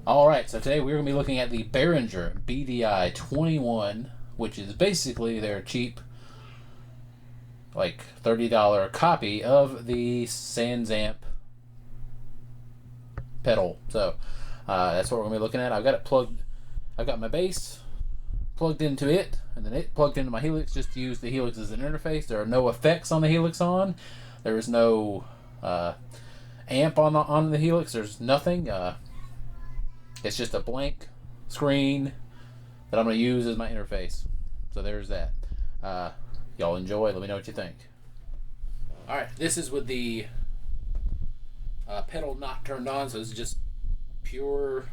Alright, so today we're going to be looking at the Behringer BDI21, which is basically their cheap, like $30 copy of the SansAmp pedal. So that's what we're going to be looking at. I've got it plugged, I've got my bass plugged into it, and then it plugged into my Helix just to use the Helix as an interface. There are no effects on the Helix on. There is no amp on the Helix. There's nothing. It's just a blank screen that I'm going to use as my interface. So there's that. Y'all enjoy. Let me know what you think. Alright, this is with the pedal not turned on, so this is just pure.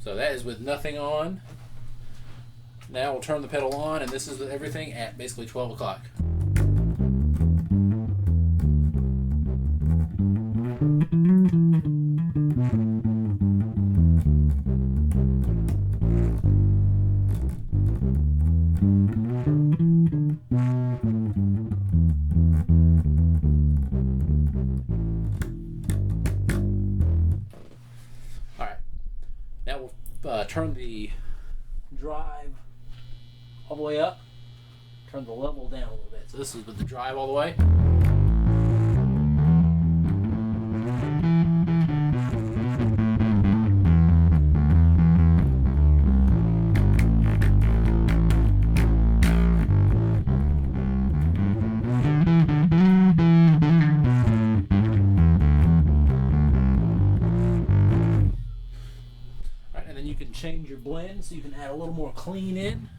So that is with nothing on. Now we'll turn the pedal on, and this is with everything at basically 12 o'clock. Alright, now we'll turn the drive all the way up, turn the level down a little bit. So this is with the drive all the way. Right, and then you can change your blend so you can add a little more clean in.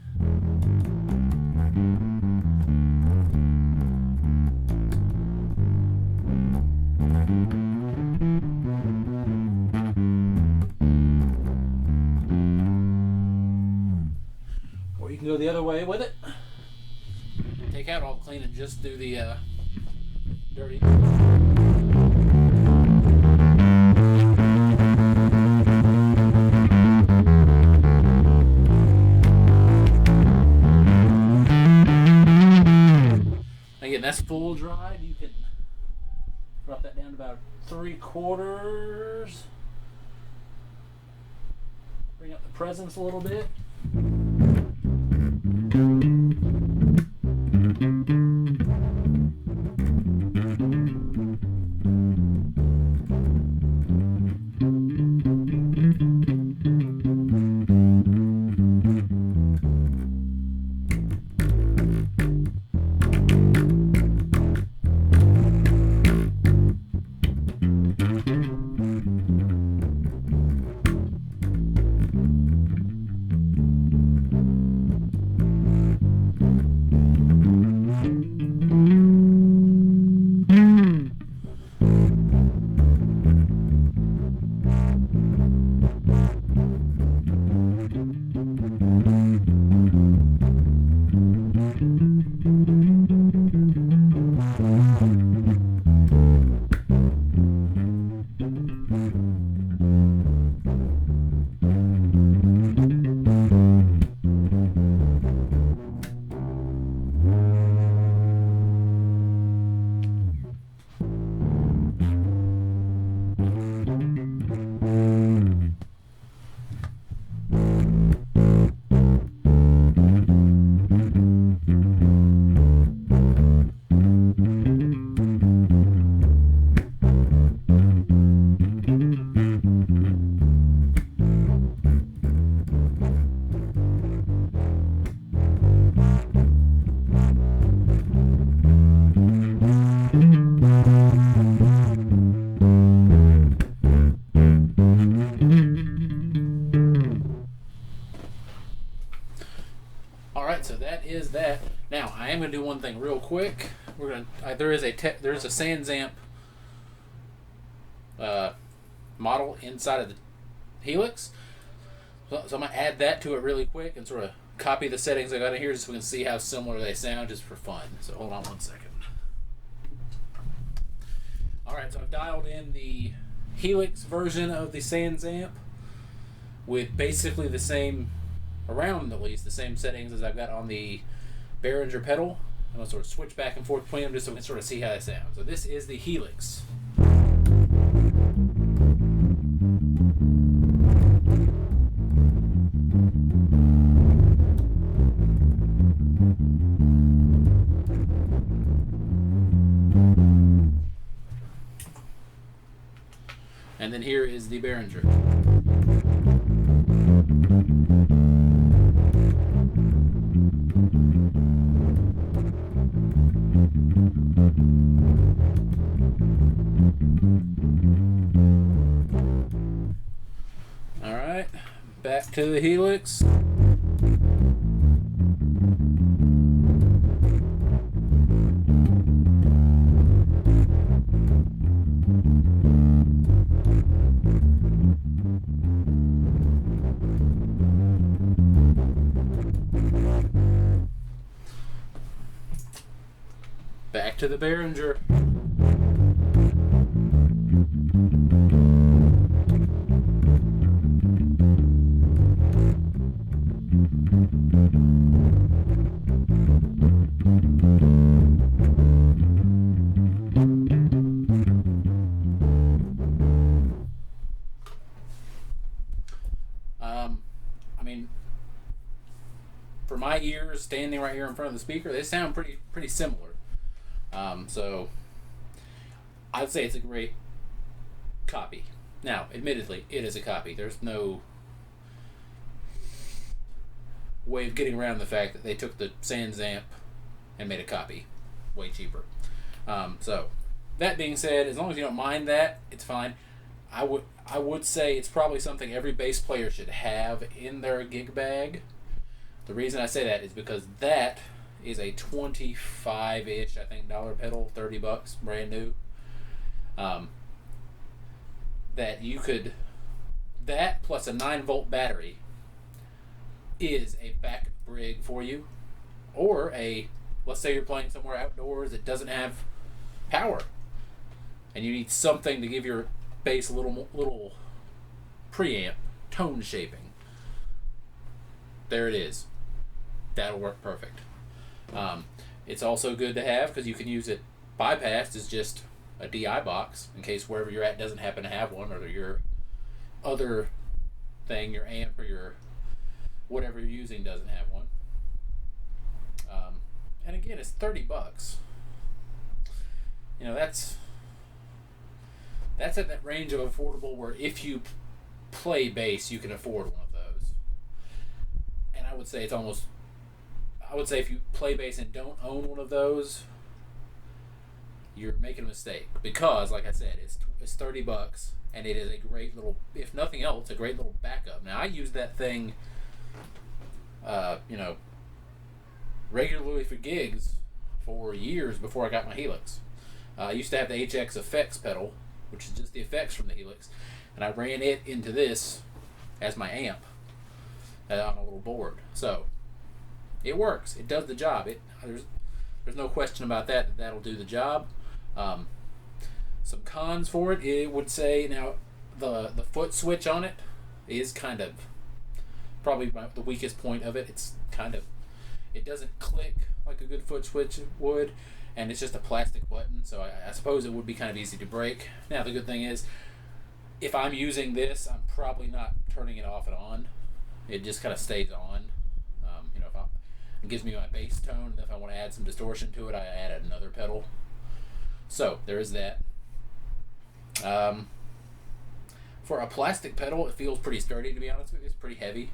Or you can go the other way with it. Take out all the clean and just do the dirty. Again, that's full drive. You can drop that down to about 3/4. Bring up the presence a little bit. Alright, so that is that. Now, I am going to do one thing real quick. We're going to there is a SansAmp model inside of the Helix. So I'm going to add that to it really quick and sort of copy the settings I got in here just so we can see how similar they sound just for fun. So hold on one second. Alright, so I've dialed in the Helix version of the SansAmp with basically the same, around at least, the same settings as I've got on the Behringer pedal. I'm going to sort of switch back and forth between them just so we can sort of see how they sound. So this is the Helix. And then here is the Behringer. Alright, back to the Helix. Back to the Behringer. I mean, for my ears, standing right here in front of the speaker, they sound pretty similar. So I'd say it's a great copy. Now, admittedly, it is a copy. There's no way of getting around the fact that they took the SansAmp and made a copy way cheaper. So that being said, as long as you don't mind that, it's fine. I would say it's probably something every bass player should have in their gig bag. The reason I say that is because that is a 25-ish, I think, dollar pedal, $30, brand new. That you could, that plus a 9-volt battery is a backup rig for you, or let's say you're playing somewhere outdoors that doesn't have power, and you need something to give your bass a little preamp, tone shaping. There it is. That'll work perfect. It's also good to have because you can use it bypassed as just a DI box in case wherever you're at doesn't happen to have one, or your other thing, your amp or your whatever you're using doesn't have one. And again, it's $30. You know, that's at that range of affordable where if you play bass, you can afford one of those. And I would say if you play bass and don't own one of those, you're making a mistake, because like I said, it's $30 and it is a great little, if nothing else, a great little backup. Now I use that thing regularly for gigs for years before I got my Helix. I used to have the HX effects pedal, which is just the effects from the Helix, and I ran it into this as my amp on a little board. So it works. It does the job. There's no question about that that'll do the job. Some cons for it would say, now the foot switch on it is kind of probably the weakest point of it. It doesn't click like a good foot switch would, and it's just a plastic button, so I suppose it would be kind of easy to break. Now the good thing is, if I'm using this, I'm probably not turning it off and on. It just kind of stays on. It gives me my bass tone, and if I want to add some distortion to it, I add another pedal. So there is that. For a plastic pedal, it feels pretty sturdy, to be honest with you. It's pretty heavy,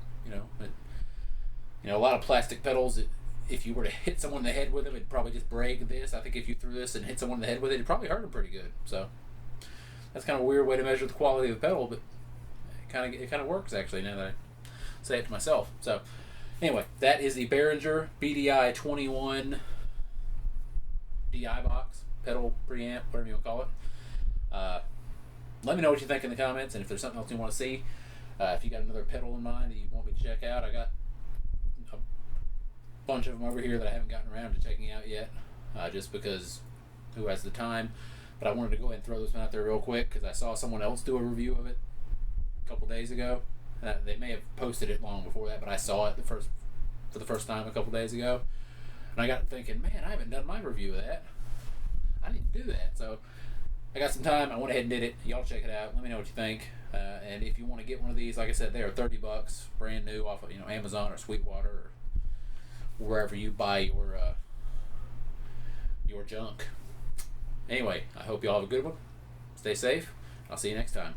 a lot of plastic pedals, if you were to hit someone in the head with them, it'd probably just break. This, I think if you threw this and hit someone in the head with it, it'd probably hurt them pretty good. So that's kind of a weird way to measure the quality of the pedal, but it kind of works, actually, now that I say it to myself. So anyway, that is the Behringer BDI21 DI box, pedal, preamp, whatever you want to call it. Let me know what you think in the comments, and if there's something else you want to see. If you got another pedal in mind that you want me to check out, I got a bunch of them over here that I haven't gotten around to checking out yet, just because who has the time. But I wanted to go ahead and throw this one out there real quick because I saw someone else do a review of it a couple days ago. They may have posted it long before that, but I saw it for the first time a couple days ago. And I got thinking, man, I haven't done my review of that. I need to do that. So I got some time. I went ahead and did it. Y'all check it out. Let me know what you think. And if you want to get one of these, like I said, they are $30, brand new, off of Amazon or Sweetwater or wherever you buy your junk. Anyway, I hope y'all have a good one. Stay safe. I'll see you next time.